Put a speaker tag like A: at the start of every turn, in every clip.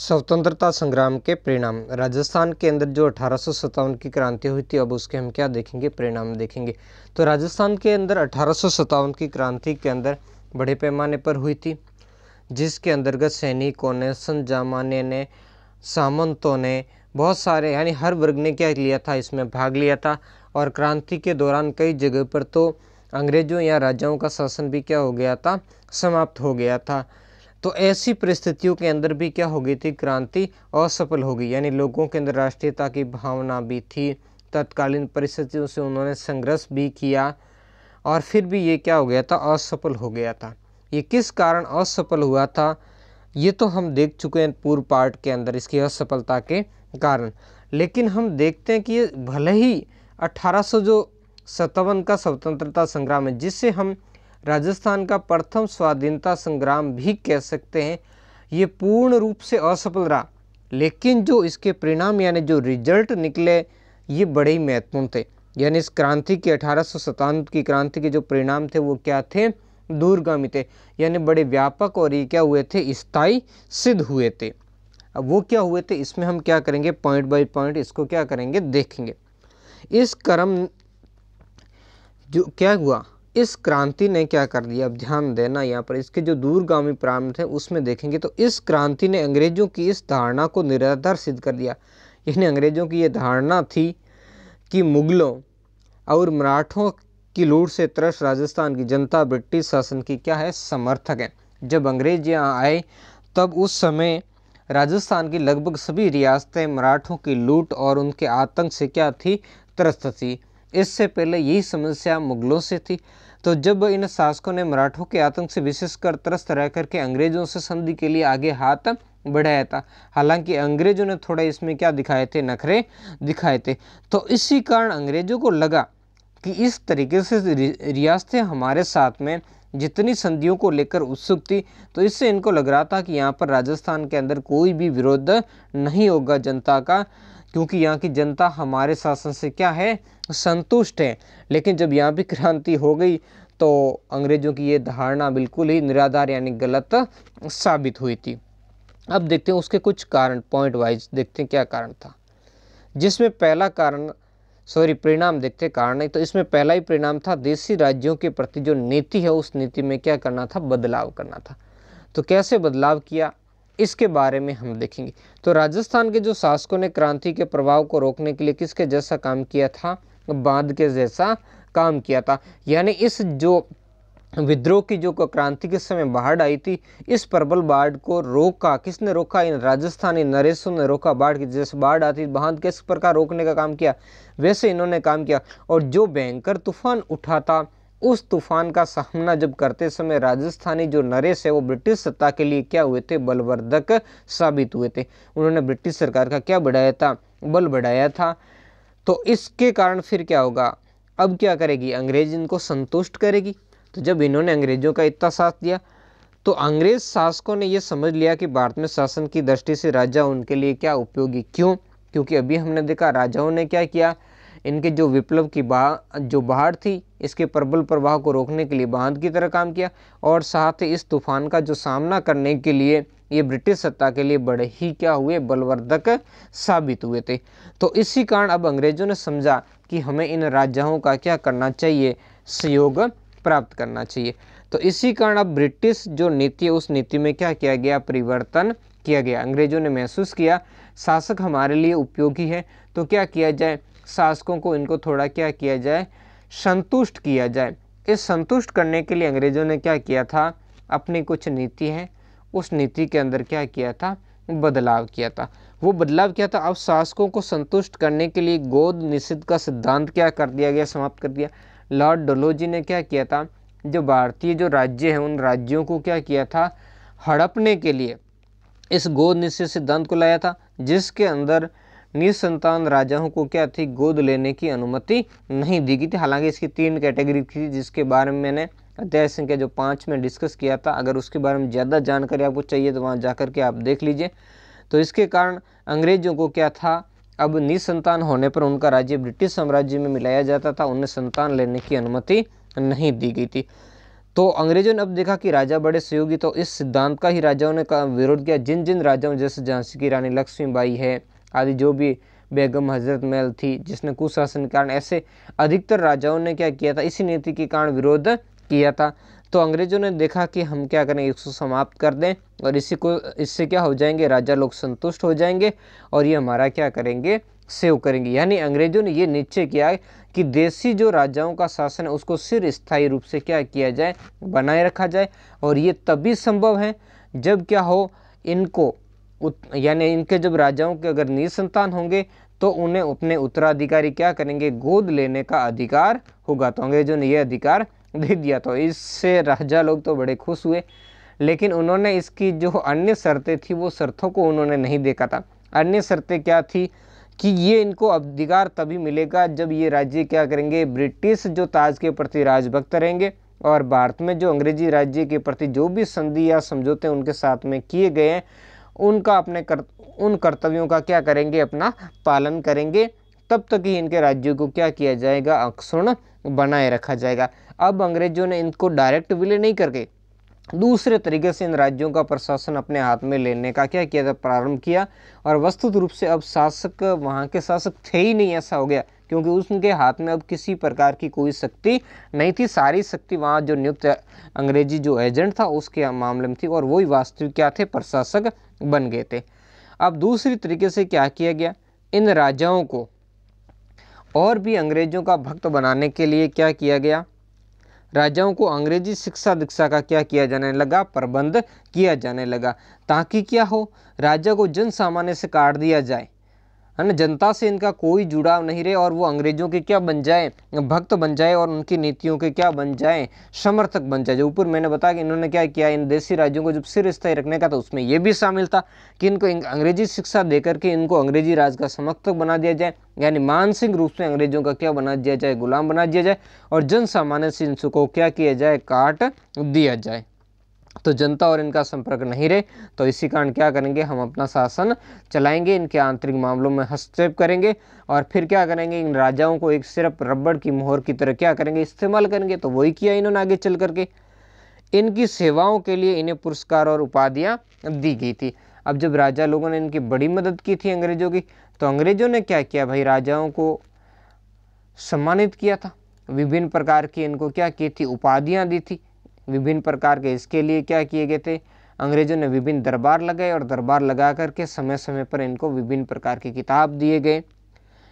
A: स्वतंत्रता संग्राम के परिणाम। राजस्थान के अंदर जो 1857 की क्रांति हुई थी, अब उसके हम क्या देखेंगे, परिणाम देखेंगे। तो राजस्थान के अंदर 1857 की क्रांति के अंदर बड़े पैमाने पर हुई थी, जिसके अंतर्गत सैनिकों ने, संजामाने ने, सामंतों ने, बहुत सारे यानी हर वर्ग ने क्या लिया था, इसमें भाग लिया था। और क्रांति के दौरान कई जगह पर तो अंग्रेजों या राजाओं का शासन भी क्या हो गया था, समाप्त हो गया था। तो ऐसी परिस्थितियों के अंदर भी क्या हो गई थी, क्रांति असफल हो गई, यानी लोगों के अंदर राष्ट्रीयता की भावना भी थी। तत्कालीन परिस्थितियों से उन्होंने संघर्ष भी किया और फिर भी ये क्या हो गया था, असफल हो गया था। ये किस कारण असफल हुआ था, ये तो हम देख चुके हैं पूर्व पार्ट के अंदर, इसकी असफलता के कारण। लेकिन हम देखते हैं कि ये भले ही 1857 का स्वतंत्रता संग्राम है, जिससे हम राजस्थान का प्रथम स्वाधीनता संग्राम भी कह सकते हैं, ये पूर्ण रूप से असफल रहा। लेकिन जो इसके परिणाम यानी जो रिजल्ट निकले, ये बड़े ही महत्वपूर्ण थे। यानी इस क्रांति के 1857 की क्रांति के जो परिणाम थे वो क्या थे, दूरगामी थे, यानी बड़े व्यापक और ये क्या हुए थे, स्थायी सिद्ध हुए थे। अब वो क्या हुए थे, इसमें हम क्या करेंगे, पॉइंट बाय पॉइंट इसको क्या करेंगे, देखेंगे। इस क्रम जो क्या हुआ, इस क्रांति ने क्या कर दिया, अब ध्यान देना यहाँ पर, इसके जो दूरगामी परिणाम थे उसमें देखेंगे। तो इस क्रांति ने अंग्रेजों की इस धारणा को निराधार सिद्ध कर दिया। यानी अंग्रेजों की ये धारणा थी कि मुगलों और मराठों की लूट से त्रस्त राजस्थान की जनता ब्रिटिश शासन की क्या है, समर्थक है। जब अंग्रेज यहाँ आए तब उस समय राजस्थान की लगभग सभी रियासतें मराठों की लूट और उनके आतंक से क्या थी, त्रस्त थी। इससे पहले यही समस्या मुगलों से थी। तो जब इन शासकों ने मराठों के आतंक से विशेषकर त्रस्त रह करके अंग्रेजों से संधि के लिए आगे हाथ बढ़ाया था, हालांकि अंग्रेजों ने थोड़ा इसमें क्या दिखाए थे, नखरे दिखाए थे। तो इसी कारण अंग्रेजों को लगा कि इस तरीके से रियासतें हमारे साथ में जितनी संधियों को लेकर उत्सुक थी, तो इससे इनको लग रहा था कि यहाँ पर राजस्थान के अंदर कोई भी विरोध नहीं होगा जनता का, क्योंकि यहाँ की जनता हमारे शासन से क्या है, संतुष्ट है। लेकिन जब यहाँ भी क्रांति हो गई तो अंग्रेजों की ये धारणा बिल्कुल ही निराधार यानी गलत साबित हुई थी। अब देखते हैं उसके कुछ कारण, पॉइंट वाइज देखते हैं क्या कारण था। जिसमें पहला कारण, परिणाम देखते, कारण नहीं, तो इसमें पहला ही परिणाम था, देशी राज्यों के प्रति जो नीति है उस नीति में क्या करना था, बदलाव करना था। तो कैसे बदलाव किया, इसके बारे में हम देखेंगे। तो राजस्थान के जो शासकों ने क्रांति के प्रभाव को रोकने के लिए किसके जैसा काम किया था, बांध के जैसा काम किया था। यानी इस जो विद्रोह की जो क्रांति के समय बाढ़ आई थी, इस प्रबल बाढ़ को रोका, किसने रोका, इन राजस्थानी नरेशों ने रोका। बाढ़ की जैसे बाढ़ आती, बांध किस प्रकार रोकने का काम किया, वैसे इन्होंने काम किया। और जो भयंकर तूफान उठा था, उस तूफान का सामना जब करते समय राजस्थानी जो नरेश है वो ब्रिटिश सत्ता के लिए क्या हुए थे, बलवर्धक साबित हुए थे। उन्होंने ब्रिटिश सरकार का क्या बढ़ाया था, बल बढ़ाया था। तो इसके कारण फिर क्या होगा, अब क्या करेगी, अंग्रेज इनको संतुष्ट करेगी। तो जब इन्होंने अंग्रेजों का इतना साथ दिया तो अंग्रेज शासकों ने यह समझ लिया कि भारत में शासन की दृष्टि से राजा उनके लिए क्या उपयोगी। क्यों, क्योंकि अभी हमने देखा राजाओं ने क्या किया, इनके जो विप्लव की जो बाढ़ थी, इसके प्रबल प्रभाव को रोकने के लिए बांध की तरह काम किया, और साथ ही इस तूफान का जो सामना करने के लिए ये ब्रिटिश सत्ता के लिए बड़े ही क्या हुए, बलवर्धक साबित हुए थे। तो इसी कारण अब अंग्रेजों ने समझा कि हमें इन राजाओं का क्या करना चाहिए, सहयोग प्राप्त करना चाहिए। तो इसी कारण अब ब्रिटिश जो नीति है उस नीति में क्या किया गया, परिवर्तन किया गया। अंग्रेजों ने महसूस किया शासक हमारे लिए उपयोगी है, तो क्या किया जाए, शासकों को इनको थोड़ा क्या किया जाए, संतुष्ट किया जाए। इस संतुष्ट करने के लिए अंग्रेजों ने क्या किया था, अपनी कुछ नीति है उस नीति के अंदर क्या किया था, बदलाव किया था। वो बदलाव किया था, अब शासकों को संतुष्ट करने के लिए गोद निषेध का सिद्धांत क्या कर दिया गया, समाप्त कर दिया। लॉर्ड डलहौजी ने क्या किया था, जो भारतीय जो राज्य हैं उन राज्यों को क्या किया था, हड़पने के लिए इस गोद निषेध सिद्धांत को लाया था, जिसके अंदर निसंतान राजाओं को क्या थी, गोद लेने की अनुमति नहीं दी गई थी। हालांकि इसकी 3 कैटेगरी थी, जिसके बारे में मैंने अध्याय संख्या जो 5 में डिस्कस किया था। अगर उसके बारे में ज़्यादा जानकारी आपको चाहिए तो वहाँ जाकर के आप देख लीजिए। तो इसके कारण अंग्रेजों को क्या था, अब निसंतान होने पर उनका राज्य ब्रिटिश साम्राज्य में मिलाया जाता था, उन्हें संतान लेने की अनुमति नहीं दी गई थी। तो अंग्रेजों ने अब देखा कि राजा बड़े सहयोगी, तो इस सिद्धांत का ही राजाओं ने विरोध किया। जिन जिन राजाओं जैसे झांसी की रानी लक्ष्मीबाई है आदि, जो भी बेगम हजरत महल थी जिसने कुशासन के कारण, ऐसे अधिकतर राजाओं ने क्या किया था, इसी नीति के कारण विरोध किया था। तो अंग्रेजों ने देखा कि हम क्या करें, इसको समाप्त कर दें और इससे क्या हो जाएंगे, राजा लोग संतुष्ट हो जाएंगे और ये हमारा क्या करेंगे, सेव करेंगे। यानी अंग्रेजों ने ये निश्चय किया कि देसी जो राजाओं का शासन है उसको सिर स्थायी रूप से क्या किया जाए, बनाए रखा जाए। और ये तभी संभव है जब क्या हो, इनको यानी इनके जब राजाओं के अगर निसंतान होंगे तो उन्हें अपने उत्तराधिकारी क्या करेंगे, गोद लेने का अधिकार होगा। तो अंग्रेजों ने यह अधिकार दे दिया। तो इससे राजा लोग तो बड़े खुश हुए, लेकिन उन्होंने इसकी जो अन्य शर्तें थी वो शर्तों को उन्होंने नहीं देखा था। अन्य शर्तें क्या थी कि ये इनको अधिकार तभी मिलेगा जब ये राज्य क्या करेंगे, ब्रिटिश जो ताज के प्रति राजभक्त रहेंगे और भारत में जो अंग्रेजी राज्य के प्रति जो भी संधि या समझौते उनके साथ में किए गए हैं उनका उन कर्तव्यों का क्या करेंगे, अपना पालन करेंगे। तब तक ही इनके राज्यों को क्या किया जाएगा, अक्षुण्ण बनाए रखा जाएगा। अब अंग्रेजों ने इनको डायरेक्ट विलय नहीं करके दूसरे तरीके से इन राज्यों का प्रशासन अपने हाथ में लेने का क्या किया था, प्रारंभ किया। और वस्तुत रूप से अब शासक वहाँ के शासक थे ही नहीं, ऐसा हो गया, क्योंकि उनके हाथ में अब किसी प्रकार की कोई शक्ति नहीं थी। सारी शक्ति वहाँ जो नियुक्त अंग्रेजी जो एजेंट था उसके मामले में थी और वही वास्तविक क्या थे, प्रशासक बन गए थे। अब दूसरी तरीके से क्या किया गया, इन राजाओं को और भी अंग्रेजों का भक्त बनाने के लिए क्या किया गया, राजाओं को अंग्रेजी शिक्षा दीक्षा का क्या किया जाने लगा, प्रबंध किया जाने लगा, ताकि क्या हो, राजा को जन सामान्य से काट दिया जाए, है ना, जनता से इनका कोई जुड़ाव नहीं रहे और वो अंग्रेजों के क्या बन जाए, भक्त बन जाए और उनकी नीतियों के क्या बन जाए, समर्थक बन जाए। जो ऊपर मैंने बताया कि इन्होंने क्या किया, इन देसी राज्यों को जब सिर स्थायी रखने का, तो उसमें ये भी शामिल था कि इनको अंग्रेजी शिक्षा देकर के इनको अंग्रेजी राज का समर्थक बना दिया जाए, यानी मानसिक रूप से अंग्रेजों का क्या बना दिया जाए, गुलाम बना दिया जाए और जन सामान्य से इनको क्या किया जाए, काट दिया जाए। तो जनता और इनका संपर्क नहीं रहे, तो इसी कारण क्या करेंगे, हम अपना शासन चलाएंगे, इनके आंतरिक मामलों में हस्तक्षेप करेंगे और फिर क्या करेंगे, इन राजाओं को एक सिर्फ रबड़ की मोहर की तरह क्या करेंगे, इस्तेमाल करेंगे। तो वही किया इन्होंने आगे चल करके। इनकी सेवाओं के लिए इन्हें पुरस्कार और उपाधियां दी गई थी। अब जब राजा लोगों ने इनकी बड़ी मदद की थी अंग्रेजों की, तो अंग्रेजों ने क्या किया भाई, राजाओं को सम्मानित किया था, विभिन्न प्रकार की इनको क्या की थी, उपाधियां दी थी विभिन्न प्रकार के। इसके लिए क्या किए गए थे, अंग्रेजों ने विभिन्न दरबार लगाए और दरबार लगा करके समय समय पर इनको विभिन्न प्रकार की किताब दिए गए,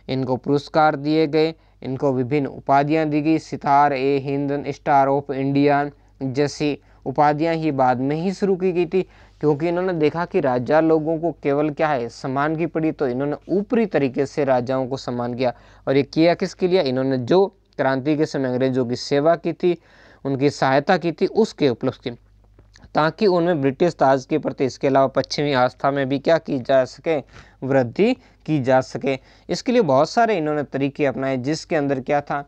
A: इनको पुरस्कार दिए गए, इनको विभिन्न उपाधियां दी गई। सितार ए हिंद, स्टार ऑफ इंडिया जैसी उपाधियां ही बाद में ही शुरू की गई थी, क्योंकि इन्होंने देखा कि राजा लोगों को केवल क्या है, सम्मान की पड़ी, तो इन्होंने ऊपरी तरीके से राजाओं को सम्मान किया। और ये किया किसके लिए, इन्होंने जो क्रांति के समय अंग्रेजों की सेवा की थी, उनकी सहायता की थी, उसके उपलक्ष्य में, ताकि उनमें ब्रिटिश ताज के प्रति इसके अलावा पश्चिमी आस्था में भी क्या की जा सके, वृद्धि की जा सके। इसके लिए बहुत सारे इन्होंने तरीके अपनाए, जिसके अंदर क्या था,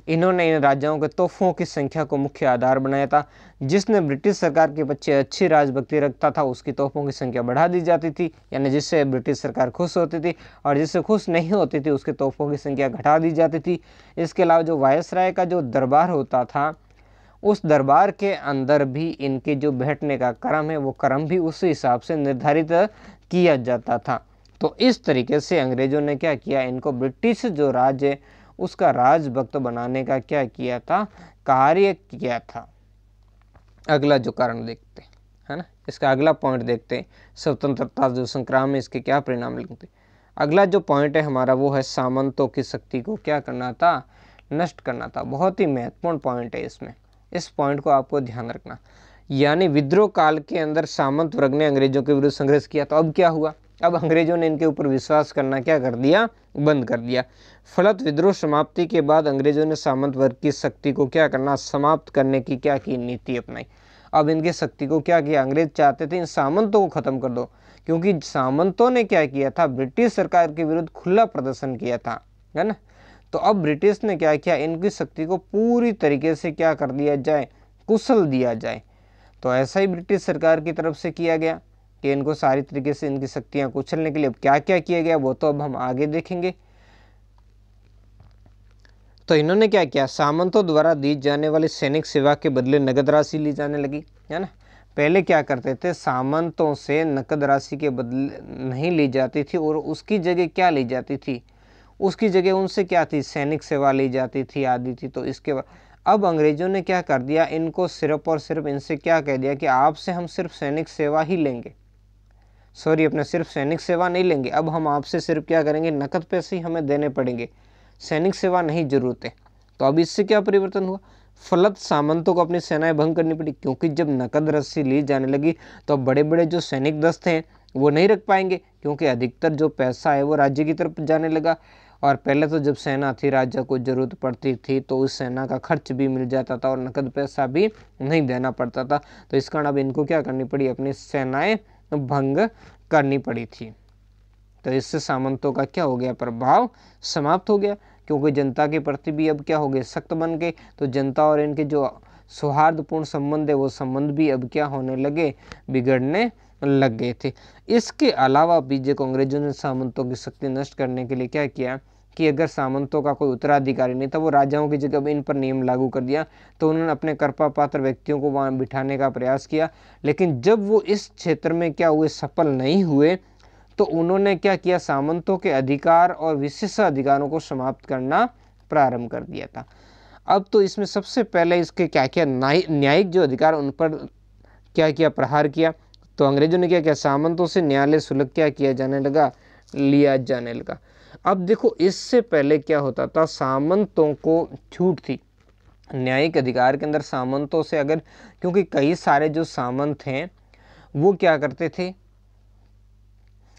A: इन्होंने इन राजाओं के तोहफों की संख्या को मुख्य आधार बनाया था। जिसने ब्रिटिश सरकार के बच्चे अच्छी राजभक्ति रखता था उसकी तोहफों की संख्या बढ़ा दी जाती थी, यानी जिससे ब्रिटिश सरकार खुश होती थी, और जिससे खुश नहीं होती थी उसके तोहफों की संख्या घटा दी जाती थी। इसके अलावा जो वायसराय का जो दरबार होता था, उस दरबार के अंदर भी इनके जो बैठने का क्रम है वो क्रम भी उस हिसाब से निर्धारित किया जाता था। तो इस तरीके से अंग्रेजों ने क्या किया, इनको ब्रिटिश जो राज है उसका राजभक्त बनाने का क्या किया था, कार्य किया था। अगला जो कारण देखते है ना, इसका अगला पॉइंट देखते हैं, स्वतंत्रता जो संग्राम में इसके क्या परिणाम लिखते। अगला जो पॉइंट है हमारा वो है सामंतों की शक्ति को क्या करना था, नष्ट करना था। बहुत ही महत्वपूर्ण पॉइंट है इसमें, इस पॉइंट को आपको ध्यान रखना। यानी विद्रोह काल के अंदर सामंत वर्ग ने अंग्रेजों के विरुद्ध संघर्ष किया, तो अब क्या हुआ, अब अंग्रेजों ने इनके ऊपर विश्वास करना क्या कर दिया, बंद कर दिया। फलत विद्रोह समाप्ति के बाद अंग्रेजों ने सामंत वर्ग की शक्ति को क्या करना, समाप्त करने की क्या की नीति अपनाई। अब इनकी शक्ति को क्या किया, अंग्रेज चाहते थे इन सामंतों को खत्म कर दो, क्योंकि सामंतों ने क्या किया था, ब्रिटिश सरकार के विरुद्ध खुला प्रदर्शन किया था, है ना। तो अब ब्रिटिश ने क्या किया, इनकी शक्ति को पूरी तरीके से क्या कर दिया जाए, कुचल दिया जाए। तो ऐसा ही ब्रिटिश सरकार की तरफ से किया गया कि इनको सारी तरीके से इनकी शक्तियां कुचलने के लिए अब क्या क्या किया गया वो तो अब हम आगे देखेंगे। तो इन्होंने क्या किया, सामंतों द्वारा दी जाने वाली सैनिक सेवा के बदले नगद राशि ली जाने लगी, है ना। पहले क्या करते थे, सामंतों से नकद राशि के बदले नहीं ली जाती थी, और उसकी जगह क्या ली जाती थी, उसकी जगह उनसे क्या थी, सैनिक सेवा ली जाती थी आदि थी। तो इसके बाद अब अंग्रेजों ने क्या कर दिया, इनको सिर्फ और सिर्फ इनसे क्या कह दिया कि आपसे हम सिर्फ सैनिक सेवा ही लेंगे, सॉरी अपने सिर्फ सैनिक सेवा नहीं लेंगे, अब हम आपसे सिर्फ क्या करेंगे, नकद पैसे ही हमें देने पड़ेंगे, सैनिक सेवा नहीं जरूरत है। तो अब इससे क्या परिवर्तन हुआ, फलत सामंतों को अपनी सेनाएं भंग करनी पड़ी, क्योंकि जब नकद राशि ली जाने लगी तो अब बड़े बड़े जो सैनिक दस्ते हैं वो नहीं रख पाएंगे, क्योंकि अधिकतर जो पैसा है वो राज्य की तरफ जाने लगा। और पहले तो जब सेना थी, राजा को जरूरत पड़ती थी तो उस सेना का खर्च भी मिल जाता था और नकद पैसा भी नहीं देना पड़ता था। तो इस कारण अब इनको क्या करनी पड़ी, अपनी सेनाएं भंग करनी पड़ी थी। तो इससे सामंतों का क्या हो गया, प्रभाव समाप्त हो गया, क्योंकि जनता के प्रति भी अब क्या हो गए, सख्त बन गए। तो जनता और इनके जो सौहार्दपूर्ण संबंध है वो संबंध भी अब क्या होने लगे, बिगड़ने लग गए थे। इसके अलावा भी जो अंग्रेजों ने सामंतों की शक्ति नष्ट करने के लिए क्या किया कि अगर सामंतों का कोई उत्तराधिकारी नहीं था, वो राजाओं की जगह इन पर नियम लागू कर दिया। तो उन्होंने अपने कृपा पात्र व्यक्तियों को वहां बिठाने का प्रयास किया, लेकिन जब वो इस क्षेत्र में क्या हुए, सफल नहीं हुए, तो उन्होंने क्या किया, सामंतों के अधिकार और विशेष अधिकारों को समाप्त करना प्रारंभ कर दिया था। अब तो इसमें सबसे पहले इसके क्या किया, न्यायिक जो अधिकार उन पर क्या किया, प्रहार किया। तो अंग्रेजों ने क्या किया, सामंतों से न्यायालय शुल्क क्या किया जाने लगा, लिया जाने लगा। अब देखो इससे पहले क्या होता था, सामंतों को छूट थी न्यायिक अधिकार के अंदर सामंतों से, अगर क्योंकि कई सारे जो सामंत हैं वो क्या करते थे,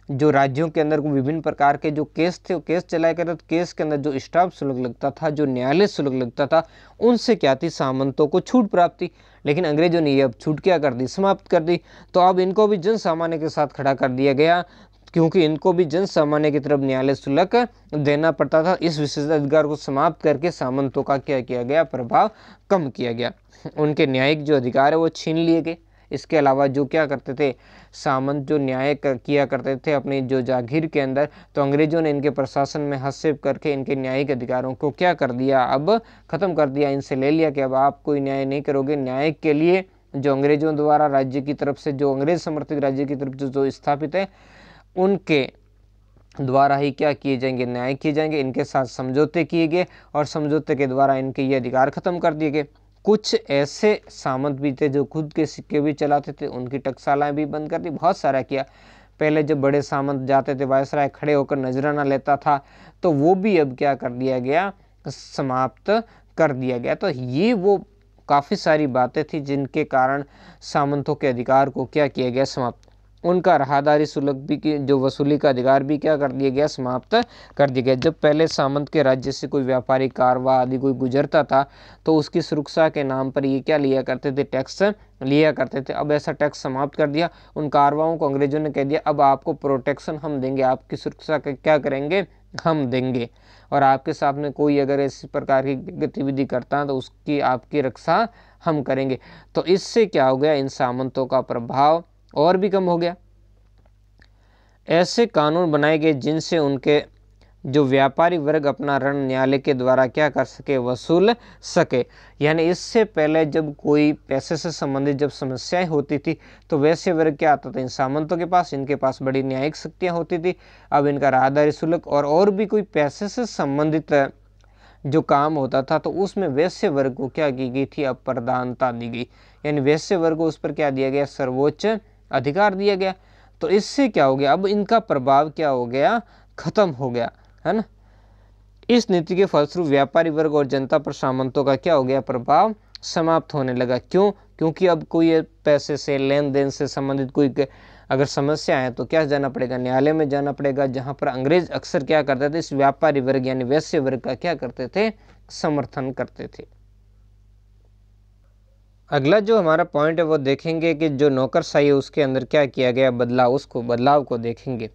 A: जो राज्यों के अंदर विभिन्न प्रकार के जो केस थे वो केस चलाया करते थे, केस के अंदर जो स्टाफ शुल्क लगता था, जो न्यायालय शुल्क लगता था, उनसे क्या थी, सामंतों को छूट प्राप्त थी। लेकिन अंग्रेजों ने ये अब छूट क्या कर दी, समाप्त कर दी। तो अब इनको भी जन सामान्य के साथ खड़ा कर दिया गया, क्योंकि इनको भी जन सामान्य की तरफ न्यायालय शुल्क देना पड़ता था। इस विशेषाधिकार को समाप्त करके सामंतों का क्या किया गया, प्रभाव कम किया गया, उनके न्यायिक जो अधिकार है वो छीन लिए गए। इसके अलावा जो क्या करते थे, सामंत जो न्याय किया करते थे अपनी जो जागीर के अंदर, तो अंग्रेजों ने इनके प्रशासन में हस्तक्षेप करके इनके न्यायिक अधिकारों को क्या कर दिया, अब खत्म कर दिया, इनसे ले लिया कि अब आप कोई न्याय नहीं करोगे। न्याय के लिए जो अंग्रेजों द्वारा राज्य की तरफ से, जो अंग्रेज समर्थित राज्य की तरफ जो स्थापित है, उनके द्वारा ही क्या किए जाएंगे, न्याय किए जाएंगे। इनके साथ समझौते किए गए और समझौते के द्वारा इनके ये अधिकार खत्म कर दिए गए। कुछ ऐसे सामंत भी थे जो खुद के सिक्के भी चलाते थे, उनकी टकसालें भी बंद कर दी, बहुत सारा किया। पहले जब बड़े सामंत जाते थे, वायसराय खड़े होकर नजराना लेता था, तो वो भी अब क्या कर दिया गया, समाप्त कर दिया गया। तो ये वो काफ़ी सारी बातें थी जिनके कारण सामंतों के अधिकार को क्या किया गया, समाप्त। उनका राहदारी शुल्क भी की जो वसूली का अधिकार भी क्या कर दिया गया, समाप्त कर दिया गया। जब पहले सामंत के राज्य से कोई व्यापारिक कारवा आदि कोई गुजरता था तो उसकी सुरक्षा के नाम पर ये क्या लिया करते थे, टैक्स लिया करते थे। अब ऐसा टैक्स समाप्त कर दिया। उन कारवाओं को अंग्रेजों ने कह दिया अब आपको प्रोटेक्शन हम देंगे, आपकी सुरक्षा क्या करेंगे, हम देंगे, और आपके साथ में कोई अगर इस प्रकार की गतिविधि करता है तो उसकी आपकी रक्षा हम करेंगे। तो इससे क्या हो गया, इन सामंतों का प्रभाव और भी कम हो गया। ऐसे कानून बनाए गए जिनसे उनके जो व्यापारी वर्ग अपना ऋण न्यायालय के द्वारा क्या कर सके, वसूल सके। यानी इससे पहले जब कोई पैसे से संबंधित जब समस्याएं होती थी तो वैसे वर्ग क्या आता था, इन सामंतों के पास, इनके पास बड़ी न्यायिक शक्तियां होती थी। अब इनका राहदारी शुल्क और भी कोई पैसे से संबंधित जो काम होता था तो उसमें वैश्य वर्ग को क्या की गई थी, अब प्रधानता दी गई। यानी वैश्य वर्ग को उस पर क्या दिया गया, सर्वोच्च अधिकार दिया गया। तो इससे क्या हो गया, अब इनका प्रभाव क्या हो गया, खत्म हो गया, है ना। इस नीति के फलस्वरूप व्यापारी वर्ग और जनता पर सामंतों का क्या हो गया, प्रभाव समाप्त होने लगा। क्यों, क्योंकि अब कोई पैसे से लेन देन से संबंधित कोई अगर समस्या है तो क्या जाना पड़ेगा, न्यायालय में जाना पड़ेगा, जहां पर अंग्रेज अक्सर क्या करते थे, इस व्यापारी वर्ग यानी वैश्य वर्ग का क्या करते थे, समर्थन करते थे। अगला जो हमारा पॉइंट है वो देखेंगे कि जो नौकरशाही है उसके अंदर क्या किया गया बदलाव, उसको बदलाव को देखेंगे।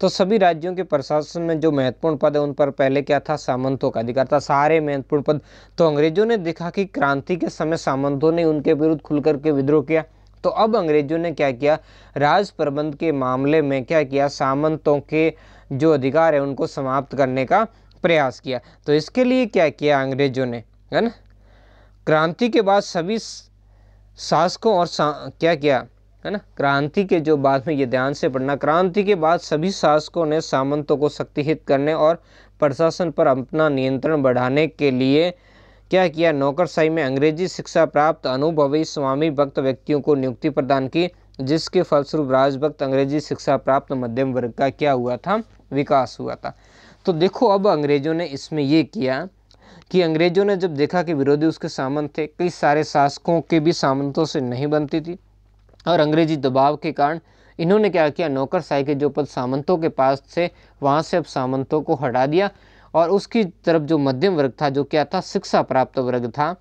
A: तो सभी राज्यों के प्रशासन में जो महत्वपूर्ण पद है उन पर पहले क्या था, सामंतों का अधिकार था, सारे महत्वपूर्ण पद। तो अंग्रेजों ने देखा कि क्रांति के समय सामंतों ने उनके विरुद्ध खुलकर के विद्रोह किया, तो अब अंग्रेजों ने क्या किया, राज प्रबंध के मामले में क्या किया, सामंतों के जो अधिकार है उनको समाप्त करने का प्रयास किया। तो इसके लिए क्या किया अंग्रेजों ने, है ना, क्रांति के बाद सभी शासकों और क्या किया, है ना, क्रांति के जो बाद में, ये ध्यान से पढ़ना, क्रांति के बाद सभी शासकों ने सामंतों को शक्तिहित करने और प्रशासन पर अपना नियंत्रण बढ़ाने के लिए क्या किया, नौकरशाही में अंग्रेजी शिक्षा प्राप्त अनुभवी स्वामी भक्त व्यक्तियों को नियुक्ति प्रदान की, जिसके फलस्वरूप राजभक्त अंग्रेजी शिक्षा प्राप्त मध्यम वर्ग का क्या हुआ था, विकास हुआ था। तो देखो अब अंग्रेजों ने इसमें ये किया कि अंग्रेजों ने जब देखा कि विरोधी उसके सामंत थे, कई सारे शासकों के भी सामंतों से नहीं बनती थी, और अंग्रेजी दबाव के कारण इन्होंने क्या किया, नौकरशाही के जो पद सामंतों के पास थे वहाँ से अब सामंतों को हटा दिया, और उसकी तरफ जो मध्यम वर्ग था, जो क्या था, शिक्षा प्राप्त वर्ग था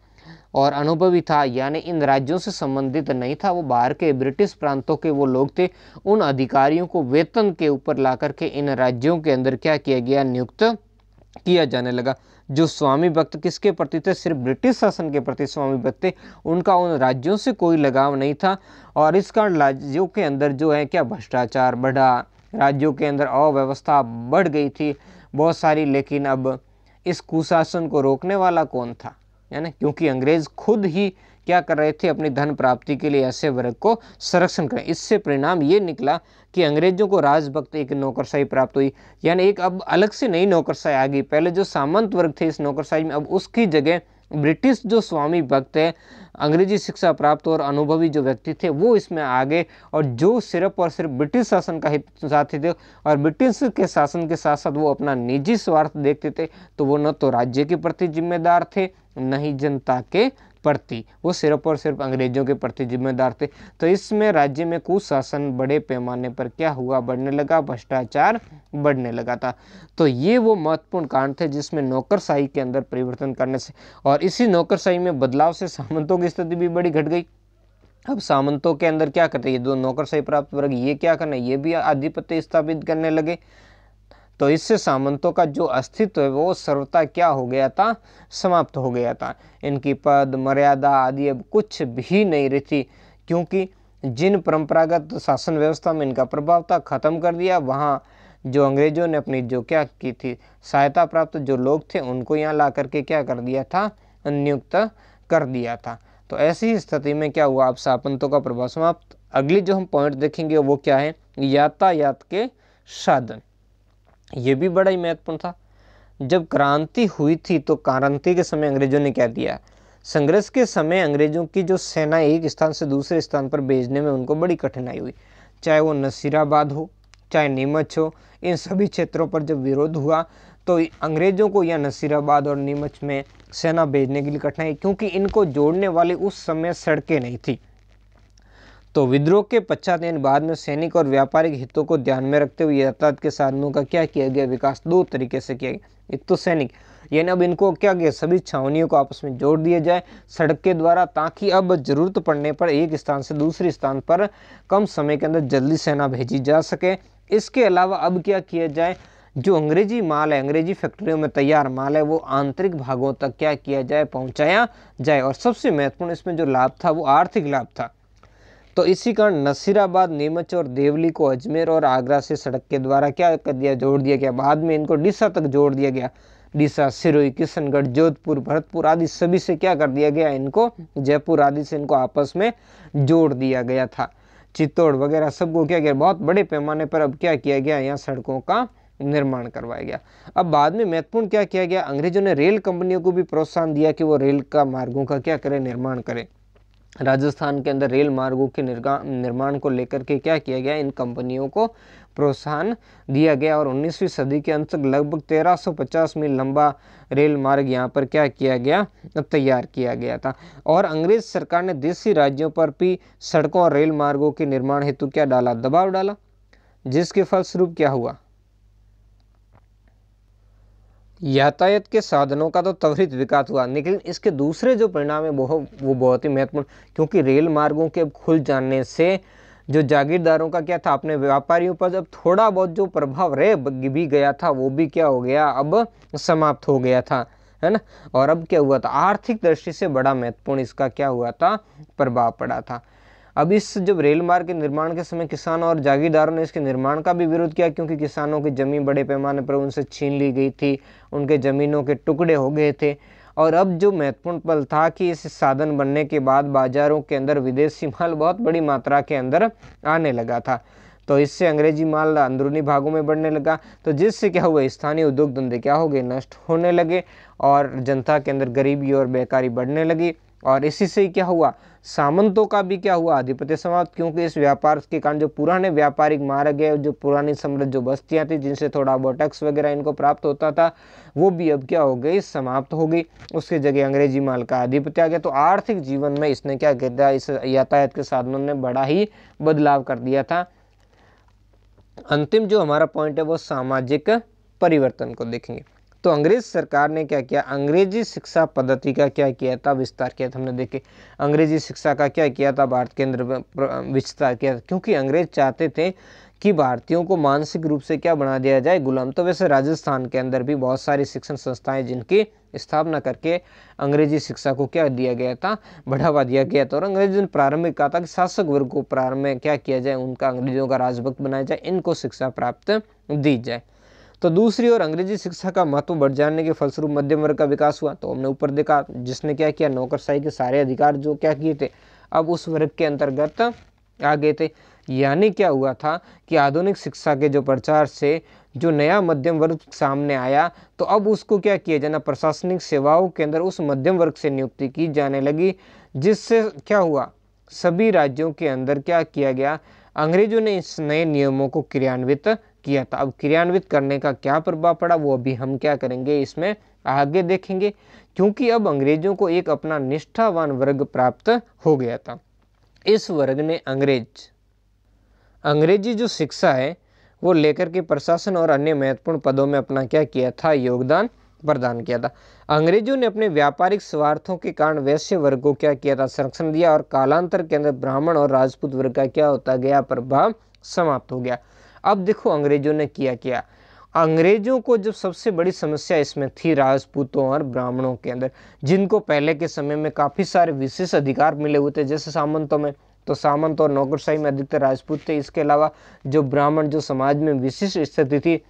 A: और अनुभवी था, यानी इन राज्यों से संबंधित नहीं था, वो बाहर के ब्रिटिश प्रांतों के वो लोग थे, उन अधिकारियों को वेतन के ऊपर ला करके इन राज्यों के अंदर क्या किया गया, नियुक्त किया जाने लगा। जो स्वामी भक्त किसके प्रति थे, सिर्फ ब्रिटिश शासन के प्रति स्वामी भक्त थे, उनका उन राज्यों से कोई लगाव नहीं था, और इस कारण राज्यों के अंदर जो है क्या, भ्रष्टाचार बढ़ा, राज्यों के अंदर अव्यवस्था बढ़ गई थी बहुत सारी। लेकिन अब इस कुशासन को रोकने वाला कौन था, है ना, क्योंकि अंग्रेज खुद ही क्या कर रहे थे, अपनी धन प्राप्ति के लिए ऐसे वर्ग को संरक्षण करें। इससे परिणाम ये निकला कि अंग्रेजों को राजभक्त एक नौकरशाही प्राप्त हुई, यानी एक अब अलग से नई नौकरशाही आ गई। पहले जो सामंत वर्ग थे इस नौकरशाही में, अब उसकी जगह ब्रिटिश जो स्वामी भक्त है, अंग्रेजी शिक्षा प्राप्त और अनुभवी जो व्यक्ति थे वो इसमें आ गए, और जो सिर्फ और सिर्फ ब्रिटिश शासन का हित चाहते थे, और ब्रिटिश के शासन के साथ साथ वो अपना निजी स्वार्थ देखते थे, तो वो न तो राज्य के प्रति जिम्मेदार थे, न ही जनता के प्रति, वो सिर्फ और सिर्फ अंग्रेजों के प्रति जिम्मेदार थे। तो इसमें राज्य में कुशासन बड़े पैमाने पर क्या हुआ, बढ़ने लगा, भ्रष्टाचार बढ़ने लगा था। तो ये वो महत्वपूर्ण कारण थे जिसमें नौकरशाही के अंदर परिवर्तन करने से, और इसी नौकरशाही में बदलाव से सामंतों की स्थिति भी बड़ी घट गई। अब सामंतों के अंदर क्या करते, ये दो नौकरशाही प्राप्त वर्ग, ये क्या करना, ये भी आधिपत्य स्थापित करने लगे। तो इससे सामंतों का जो अस्तित्व है वो सर्वथा क्या हो गया था, समाप्त हो गया था। इनकी पद मर्यादा आदि अब कुछ भी नहीं रही थी, क्योंकि जिन परंपरागत शासन व्यवस्था में इनका प्रभाव था खत्म कर दिया। वहाँ जो अंग्रेजों ने अपनी जो क्या की थी, सहायता प्राप्त जो लोग थे उनको यहाँ ला करके क्या कर दिया था, नियुक्त कर दिया था। तो ऐसी स्थिति में क्या हुआ, अब सामंतों का प्रभाव समाप्त। अगली जो हम पॉइंट देखेंगे वो क्या है, यातायात के साधन। ये भी बड़ा ही महत्वपूर्ण था। जब क्रांति हुई थी तो क्रांति के समय अंग्रेजों ने क्या दिया, संघर्ष के समय अंग्रेजों की जो सेना एक स्थान से दूसरे स्थान पर भेजने में उनको बड़ी कठिनाई हुई। चाहे वो नसीराबाद हो, चाहे नीमच हो, इन सभी क्षेत्रों पर जब विरोध हुआ तो अंग्रेजों को या नसीराबाद और नीमच में सेना भेजने के लिए कठिनाई, क्योंकि इनको जोड़ने वाली उस समय सड़कें नहीं थी। तो विद्रोह के पश्चात यानी बाद में सैनिक और व्यापारिक हितों को ध्यान में रखते हुए यातायात के साधनों का क्या किया गया, विकास दो तरीके से किया गया। एक तो सैनिक, यानी अब इनको क्या किया, सभी छावनियों को आपस में जोड़ दिया जाए सड़क के द्वारा, ताकि अब जरूरत पड़ने पर एक स्थान से दूसरे स्थान पर कम समय के अंदर जल्दी सेना भेजी जा सके। इसके अलावा अब क्या किया जाए, जो अंग्रेजी माल है, अंग्रेजी फैक्ट्रियों में तैयार माल है, वो आंतरिक भागों तक क्या किया जाए, पहुंचाया जाए। और सबसे महत्वपूर्ण इसमें जो लाभ था वो आर्थिक लाभ था। तो इसी कारण नसीराबाद, नीमच और देवली को अजमेर और आगरा से सड़क के द्वारा क्या कर दिया, जोड़ दिया गया। बाद में इनको डीसा तक जोड़ दिया गया। डीसा, सिरोही, किशनगढ़, जोधपुर, भरतपुर आदि सभी से क्या कर दिया गया, इनको जयपुर आदि से इनको आपस में जोड़ दिया गया था। चित्तौड़ वगैरह सबको क्या किया, बहुत बड़े पैमाने पर अब क्या किया गया, यहाँ सड़कों का निर्माण करवाया गया। अब बाद में महत्वपूर्ण क्या किया गया, अंग्रेजों ने रेल कंपनियों को भी प्रोत्साहन दिया कि वो रेल का मार्गों का क्या करें, निर्माण करें। राजस्थान के अंदर रेल मार्गों के निर्माण को लेकर के क्या किया गया, इन कंपनियों को प्रोत्साहन दिया गया। और 19वीं सदी के अंत तक लगभग 1350 मील लंबा रेल मार्ग यहाँ पर क्या किया गया, तैयार किया गया था। और अंग्रेज सरकार ने देशी राज्यों पर भी सड़कों और रेल मार्गों के निर्माण हेतु क्या डाला, दबाव डाला, जिसके फलस्वरूप क्या हुआ, यातायात के साधनों का तो त्वरित विकास हुआ। लेकिन इसके दूसरे जो परिणाम है वो बहुत ही महत्वपूर्ण, क्योंकि रेल मार्गों के खुल जाने से जो जागीरदारों का क्या था, अपने व्यापारियों पर जब थोड़ा बहुत जो प्रभाव रह भी गया था वो भी क्या हो गया, अब समाप्त हो गया था, है ना। और अब क्या हुआ था, आर्थिक दृष्टि से बड़ा महत्वपूर्ण इसका क्या हुआ था, प्रभाव पड़ा था। अब इस जब रेल मार्ग के निर्माण के समय किसानों और जागीरदारों ने इसके निर्माण का भी विरोध किया, क्योंकि किसानों की जमीन बड़े पैमाने पर उनसे छीन ली गई थी, उनके ज़मीनों के टुकड़े हो गए थे। और अब जो महत्वपूर्ण पल था कि इस साधन बनने के बाद बाजारों के अंदर विदेशी माल बहुत बड़ी मात्रा के अंदर आने लगा था, तो इससे अंग्रेजी माल अंदरूनी भागों में बढ़ने लगा, तो जिससे क्या हुआ, स्थानीय उद्योग धंधे क्या हो गए, नष्ट होने लगे और जनता के अंदर गरीबी और बेकारी बढ़ने लगी। और इसी से क्या हुआ, सामंतों का भी क्या हुआ, आधिपत्य समाप्त, क्योंकि इस व्यापार के कारण जो पुराने व्यापारिक मार्ग है, जो पुरानी समृद्ध जो बस्तियां थी जिनसे थोड़ा बहुत टैक्स वगैरह इनको प्राप्त होता था, वो भी अब क्या हो गई, समाप्त हो गई। उसके जगह अंग्रेजी माल का आधिपत्य आ गया। तो आर्थिक जीवन में इसने क्या किया था, इस यातायात के साधनों ने बड़ा ही बदलाव कर दिया था। अंतिम जो हमारा पॉइंट है वो सामाजिक परिवर्तन को देखेंगे। तो अंग्रेज सरकार ने क्या किया, अंग्रेजी शिक्षा पद्धति का क्या किया था, विस्तार किया था। हमने देखे अंग्रेजी शिक्षा का क्या किया था, भारत के अंदर विस्तार किया था, क्योंकि अंग्रेज चाहते थे कि भारतीयों को मानसिक रूप से क्या बना दिया जाए, गुलाम। तो वैसे राजस्थान के अंदर भी बहुत सारी शिक्षण संस्थाएं जिनकी स्थापना करके अंग्रेजी शिक्षा को क्या दिया गया था, बढ़ावा दिया गया था। और अंग्रेजों ने प्रारंभिक कहा था कि शासक वर्ग को प्रारंभ में क्या किया जाए, उनका अंग्रेजों का राजभक्त बनाया जाए, इनको शिक्षा प्राप्त दी जाए। तो दूसरी ओर अंग्रेजी शिक्षा का महत्व बढ़ जाने के फलस्वरूप मध्यम वर्ग का विकास हुआ। तो हमने ऊपर देखा, जिसने क्या किया, नौकरशाही के सारे अधिकार जो क्या किए थे अब उस वर्ग के अंतर्गत आ गए थे। यानी क्या हुआ था कि आधुनिक शिक्षा के जो प्रचार से जो नया मध्यम वर्ग सामने आया, तो अब उसको क्या किया जाना, प्रशासनिक सेवाओं के अंदर उस मध्यम वर्ग से नियुक्ति की जाने लगी, जिससे क्या हुआ, सभी राज्यों के अंदर क्या किया गया, अंग्रेजों ने इस नए नियमों को क्रियान्वित किया था। अब क्रियान्वित करने का क्या प्रभाव पड़ा वो अभी हम क्या करेंगे, इसमें आगे देखेंगे, क्योंकि अब अंग्रेजों को एक अपना निष्ठावान वर्ग प्राप्त हो गया था। इस वर्ग ने अंग्रेजी जो शिक्षा है वो लेकर के प्रशासन और अन्य महत्वपूर्ण पदों में अपना क्या किया था, योगदान प्रदान किया था। अंग्रेजों ने अपने व्यापारिक स्वार्थों के कारण वैश्य वर्ग को क्या किया था, संरक्षण दिया, और कालांतर के अंदर ब्राह्मण और राजपूत वर्ग का क्या होता गया, प्रभाव समाप्त हो गया। अब देखो अंग्रेजों ने किया, अंग्रेजों को जब सबसे बड़ी समस्या इसमें थी राजपूतों और ब्राह्मणों के अंदर, जिनको पहले के समय में काफ़ी सारे विशेष अधिकार मिले हुए थे, जैसे सामंतों में, तो सामंत और नौकरशाही में अधिकतर राजपूत थे। इसके अलावा जो ब्राह्मण जो समाज में विशिष्ट स्थिति थी,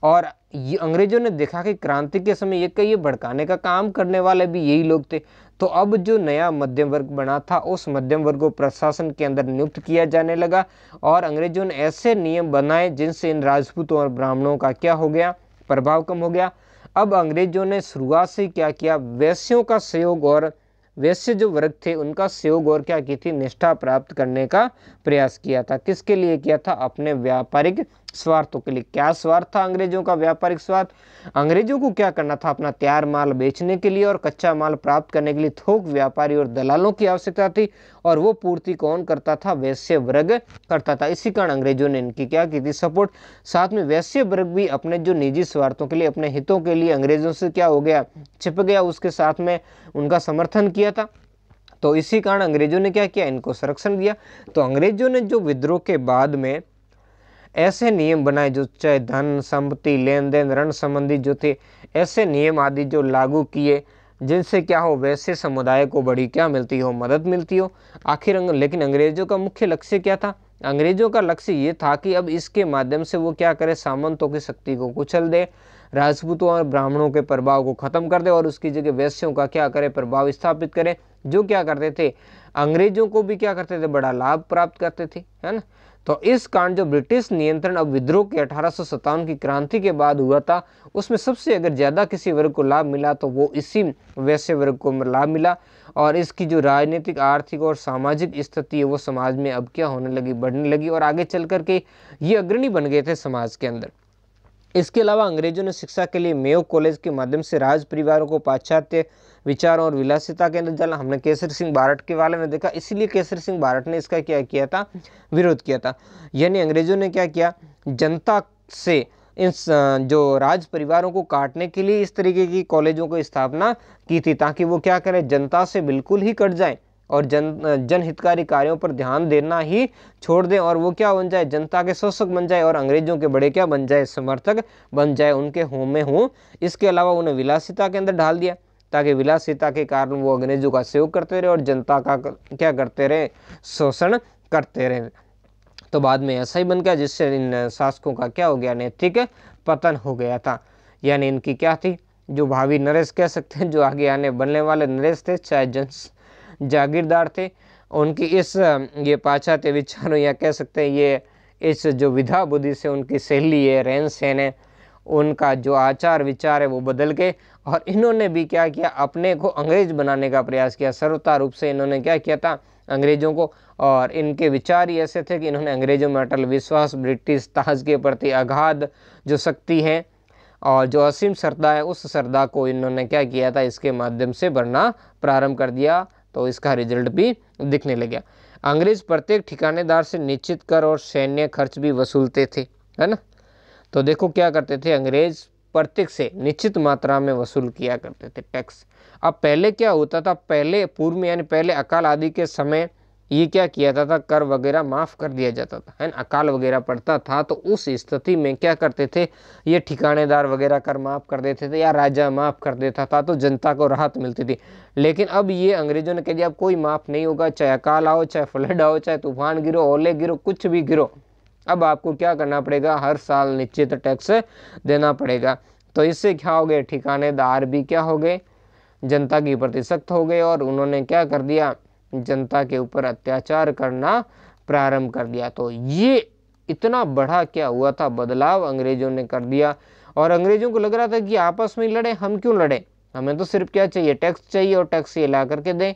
A: और ये अंग्रेजों ने देखा कि क्रांति के समय ये भड़काने का काम करने वाले भी यही लोग थे। तो अब जो नया मध्यम वर्ग बना था, उस मध्यम वर्ग को प्रशासन के अंदर नियुक्त किया जाने लगा, और अंग्रेजों ने ऐसे नियम बनाए जिनसे इन राजपूतों और ब्राह्मणों का क्या हो गया, प्रभाव कम हो गया। अब अंग्रेजों ने शुरुआत से क्या किया, वैश्यों का सहयोग और वैश्य जो वर्ग थे उनका सहयोग और क्या की थी, निष्ठा प्राप्त करने का प्रयास किया था। किसके लिए किया था, अपने व्यापारिक स्वार्थों के लिए। क्या स्वार्थ था अंग्रेजों का, व्यापारिक स्वार्थ। अंग्रेजों को क्या करना था, अपना तैयार माल बेचने के लिए और कच्चा माल प्राप्त करने के लिए थोक व्यापारी और दलालों की आवश्यकता थी, और वो पूर्ति कौन करता था, वैश्य वर्ग करता था। इसी कारण अंग्रेजों ने इनकी क्या की थी, सपोर्ट। साथ में वैश्य वर्ग भी अपने जो निजी स्वार्थों के लिए, अपने हितों के लिए अंग्रेजों से क्या हो गया, छिप गया, उसके साथ में उनका समर्थन किया था। तो इसी कारण अंग्रेजों ने क्या किया, इनको संरक्षण दिया। तो अंग्रेजों ने जो विद्रोह के बाद में ऐसे नियम बनाए, जो चाहे धन संपत्ति लेन देन ऋण संबंधी जो थे, ऐसे नियम आदि जो लागू किए, जिनसे क्या हो, वैसे समुदाय को बड़ी क्या मिलती हो, मदद मिलती हो। आखिर लेकिन अंग्रेजों का मुख्य लक्ष्य क्या था, अंग्रेजों का लक्ष्य ये था कि अब इसके माध्यम से वो क्या करे, सामंतों की शक्ति को कुचल दे, राजपूतों और ब्राह्मणों के प्रभाव को खत्म कर दे, और उसकी जगह वैश्यों का क्या करे, प्रभाव स्थापित करे, जो क्या करते थे, अंग्रेजों को भी क्या करते थे, बड़ा लाभ प्राप्त करते थे, है ना। तो इस कारण जो ब्रिटिश नियंत्रण अब विद्रोह के 1857 की क्रांति के बाद हुआ था, उसमें सबसे अगर ज्यादा किसी वर्ग को लाभ मिला तो वो इसी वैश्य वर्ग को लाभ मिला, और इसकी जो राजनीतिक, आर्थिक और सामाजिक स्थिति है वो समाज में अब क्या होने लगी, बढ़ने लगी, और आगे चल करके ये अग्रणी बन गए थे समाज के अंदर। इसके अलावा अंग्रेजों ने शिक्षा के लिए मेयो कॉलेज के माध्यम से राज परिवारों को पाश्चात्य विचारों और विलासिता के अंदर डाला। हमने केसरी सिंह बारट के बारे में देखा, इसीलिए केसरी सिंह बारट ने इसका क्या किया था, विरोध किया था। यानी अंग्रेजों ने क्या किया, जनता से इन जो राज परिवारों को काटने के लिए इस तरीके की कॉलेजों की स्थापना की थी, ताकि वो क्या करें, जनता से बिल्कुल ही कट जाए और जनहितकारी कार्यों पर ध्यान देना ही छोड़ दें, और वो क्या बन जाए, जनता के शोषक बन जाए, और अंग्रेजों के बड़े क्या बन जाए, समर्थक बन जाए, उनके हों में हों। इसके अलावा उन्हें विलासिता के अंदर ढाल दिया, ताकि विलासिता के कारण वो अंग्रेजों का सहयोग करते रहे और जनता का क्या करते रहे, शोषण करते रहे। तो बाद में ऐसा ही बन गया, जिससे इन शासकों का क्या हो गया, नैतिक पतन हो गया था। यानी इनकी क्या थी, जो भावी नरेश कह सकते हैं, जो आगे आने बनने वाले नरेश थे, चाहे जागीरदार थे, उनकी इस ये पाश्चात्य विचारों या कह सकते हैं ये इस जो विधा बुद्धि से उनकी शैली है, रहन सहन है, उनका जो आचार विचार है वो बदल गए। और इन्होंने भी क्या किया, अपने को अंग्रेज बनाने का प्रयास किया। सर्वथा रूप से इन्होंने क्या किया था, अंग्रेजों को, और इनके विचार ही ऐसे थे कि इन्होंने अंग्रेजों में अटल विश्वास, ब्रिटिश ताज के प्रति अगाध जो शक्ति है और जो असीम श्रद्धा है, उस श्रद्धा को इन्होंने क्या किया था, इसके माध्यम से भरना प्रारंभ कर दिया। तो इसका रिजल्ट भी दिखने लग गया। अंग्रेज प्रत्येक ठिकानेदार से निश्चित कर और सैन्य खर्च भी वसूलते थे, है ना। तो देखो क्या करते थे, अंग्रेज प्रत्येक से निश्चित मात्रा में वसूल किया करते थे टैक्स। अब पहले क्या होता था, पहले पूर्व में यानी पहले अकाल आदि के समय ये क्या किया जाता था, कर वगैरह माफ़ कर दिया जाता था, है ना। अकाल वगैरह पड़ता था तो उस स्थिति में क्या करते थे, ये ठिकानेदार वगैरह कर माफ़ कर देते थे या राजा माफ़ कर देता था, तो जनता को राहत मिलती थी। लेकिन अब ये अंग्रेजों ने कह दिया अब कोई माफ़ नहीं होगा, चाहे अकाल आओ, चाहे फ्लड आओ, चाहे तूफान गिरो, ओले गिरो, कुछ भी गिरो, अब आपको क्या करना पड़ेगा, हर साल निश्चित टैक्स देना पड़ेगा। तो इससे क्या हो गए, ठिकानेदार भी क्या हो गए, जनता के प्रति सख्त हो गए और उन्होंने क्या कर दिया, जनता के ऊपर अत्याचार करना प्रारंभ कर दिया। तो ये इतना बड़ा क्या हुआ था, बदलाव अंग्रेजों ने कर दिया। और अंग्रेजों को लग रहा था कि आपस में लड़े, हम क्यों लड़े, हमें तो सिर्फ क्या चाहिए, टैक्स चाहिए, और टैक्स ये ला करके दें।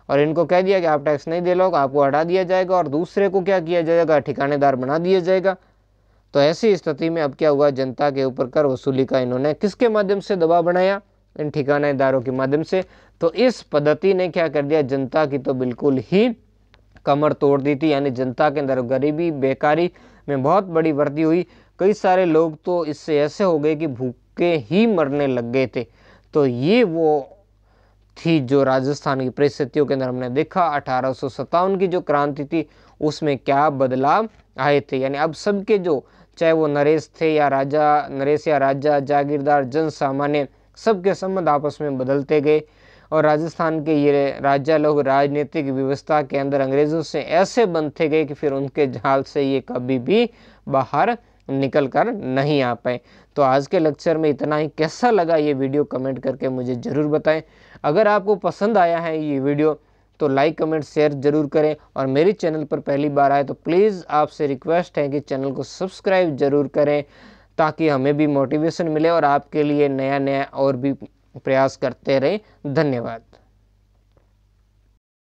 A: और इनको कह दिया कि आप टैक्स नहीं दे लोगे, आपको हटा दिया जाएगा और दूसरे को क्या किया जाएगा, ठिकानेदार बना दिया जाएगा। तो ऐसी स्थिति में अब क्या हुआ, जनता के ऊपर कर वसूली का इन्होंने किसके माध्यम से दबाव बनाया, इन ठिकानेदारों के माध्यम से। तो इस पद्धति ने क्या कर दिया, जनता की तो बिल्कुल ही कमर तोड़ दी थी। यानी जनता के अंदर गरीबी, बेकारी में बहुत बड़ी वृद्धि हुई। कई सारे लोग तो इससे ऐसे हो गए कि भूखे ही मरने लग गए थे। तो ये वो थी जो राजस्थान की परिस्थितियों के अंदर हमने देखा। 1857 की जो क्रांति थी उसमें क्या बदलाव आए थे। यानी अब सबके जो, चाहे वो नरेश थे या राजा, नरेश या राजा, जागीरदार, जन सामान्य, सबके संबंध आपस में बदलते गए। और राजस्थान के ये राजा लोग राजनीतिक व्यवस्था के अंदर अंग्रेजों से ऐसे बंधते गए कि फिर उनके जाल से ये कभी भी बाहर निकल कर नहीं आ पाए। तो आज के लेक्चर में इतना ही। कैसा लगा ये वीडियो कमेंट करके मुझे ज़रूर बताएं। अगर आपको पसंद आया है ये वीडियो तो लाइक कमेंट शेयर जरूर करें। और मेरे चैनल पर पहली बार आए तो प्लीज़ आपसे रिक्वेस्ट है कि चैनल को सब्सक्राइब जरूर करें, ताकि हमें भी मोटिवेशन मिले और आपके लिए नया नया और भी प्रयास करते रहें। धन्यवाद।